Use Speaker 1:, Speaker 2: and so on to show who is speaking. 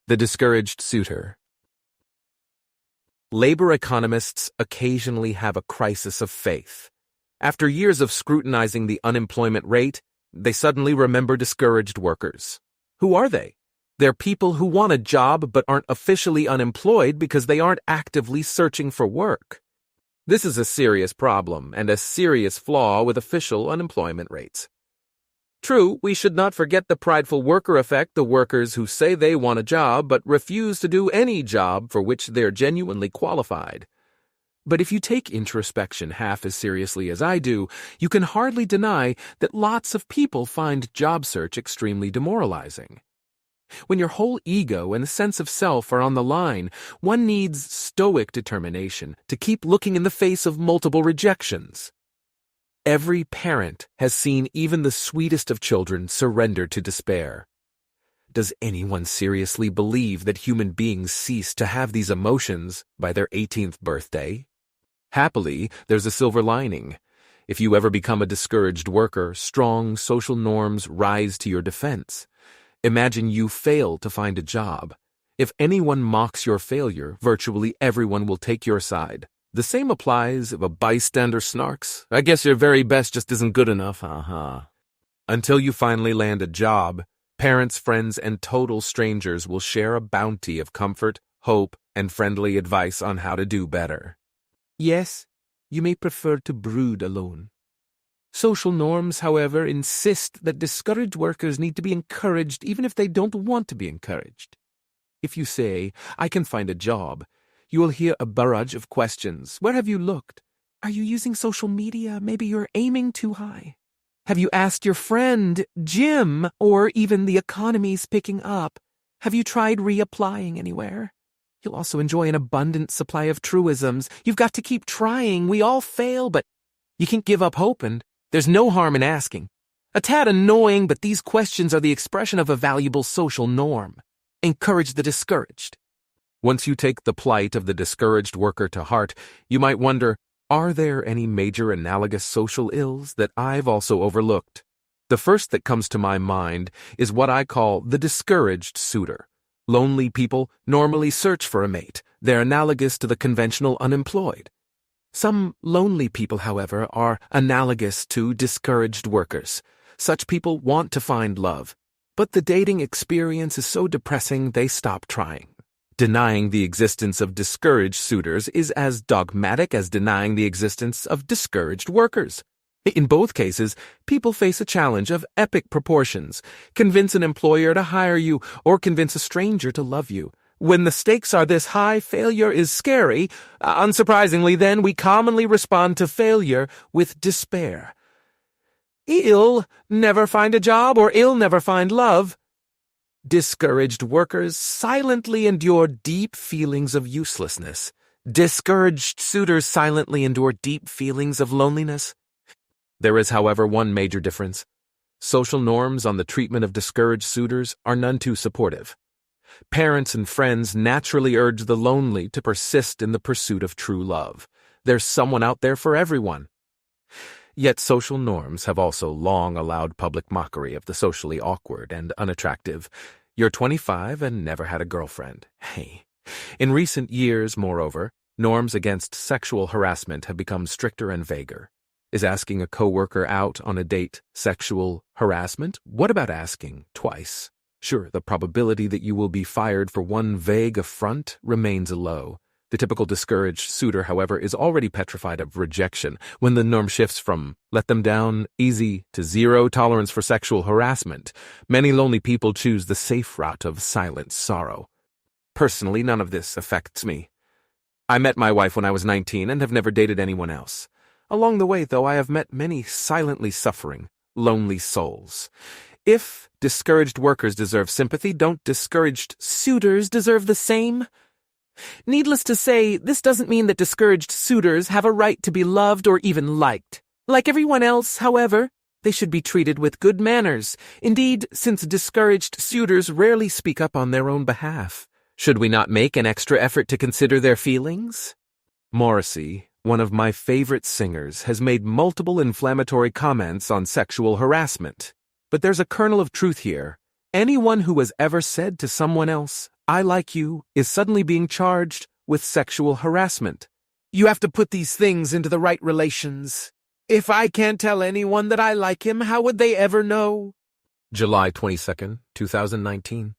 Speaker 1: The Discouraged Suitor. Labor economists occasionally have a crisis of faith. After years of scrutinizing the unemployment rate, they suddenly remember discouraged workers. Who are they? They're people who want a job but aren't officially unemployed because they aren't actively searching for work. This is a serious problem and a serious flaw with official unemployment rates. True, we should not forget the prideful worker effect, the workers who say they want a job but refuse to do any job for which they're genuinely qualified. But if you take introspection half as seriously as I do, you can hardly deny that lots of people find job search extremely demoralizing. When your whole ego and sense of self are on the line, one needs stoic determination to keep looking in the face of multiple rejections. Every parent has seen even the sweetest of children surrender to despair. Does anyone seriously believe that human beings cease to have these emotions by their 18th birthday? Happily, there's a silver lining. If you ever become a discouraged worker, strong social norms rise to your defense. Imagine you fail to find a job. If anyone mocks your failure, virtually everyone will take your side. The same applies if a bystander snarks. I guess your very best just isn't good enough, Until you finally land a job, parents, friends, and total strangers will share a bounty of comfort, hope, and friendly advice on how to do better. Yes, you may prefer to brood alone. Social norms, however, insist that discouraged workers need to be encouraged even if they don't want to be encouraged. If you say, "I can find a job," you will hear a barrage of questions. Where have you looked? Are you using social media? Maybe you're aiming too high. Have you asked your friend, Jim? Or even the economy's picking up. Have you tried reapplying anywhere? You'll also enjoy an abundant supply of truisms. You've got to keep trying. We all fail, but you can't give up hope, and there's no harm in asking. A tad annoying, but these questions are the expression of a valuable social norm. Encourage the discouraged. Once you take the plight of the discouraged worker to heart, you might wonder, are there any major analogous social ills that I've also overlooked? The first that comes to my mind is what I call the discouraged suitor. Lonely people normally search for a mate. They're analogous to the conventional unemployed. Some lonely people, however, are analogous to discouraged workers. Such people want to find love, but the dating experience is so depressing they stop trying. Denying the existence of discouraged suitors is as dogmatic as denying the existence of discouraged workers. In both cases, people face a challenge of epic proportions. Convince an employer to hire you or convince a stranger to love you. When the stakes are this high, failure is scary. Unsurprisingly, then, we commonly respond to failure with despair. I'll never find a job, or I'll never find love. Discouraged workers silently endure deep feelings of uselessness. Discouraged suitors silently endure deep feelings of loneliness. There is, however, one major difference. Social norms on the treatment of discouraged suitors are none too supportive. Parents and friends naturally urge the lonely to persist in the pursuit of true love. There's someone out there for everyone. Yet social norms have also long allowed public mockery of the socially awkward and unattractive. You're 25 and never had a girlfriend. Hey. In recent years, moreover, norms against sexual harassment have become stricter and vaguer. Is asking a coworker out on a date sexual harassment? What about asking twice? Sure, the probability that you will be fired for one vague affront remains low. The typical discouraged suitor, however, is already petrified of rejection when the norm shifts from let them down easy to zero tolerance for sexual harassment. Many lonely people choose the safe route of silent sorrow. Personally, none of this affects me. I met my wife when I was 19 and have never dated anyone else. Along the way, though, I have met many silently suffering, lonely souls. If discouraged workers deserve sympathy, don't discouraged suitors deserve the same? Needless to say, this doesn't mean that discouraged suitors have a right to be loved or even liked. Like everyone else, however, they should be treated with good manners. Indeed, since discouraged suitors rarely speak up on their own behalf, should we not make an extra effort to consider their feelings? Morrissey, one of my favorite singers, has made multiple inflammatory comments on sexual harassment. But there's a kernel of truth here. Anyone who has ever said to someone else, "I like you" is suddenly being charged with sexual harassment.
Speaker 2: You have to put these things into the right relations. If I can't tell anyone that I like him, how would they ever know?
Speaker 1: July 22nd, 2019.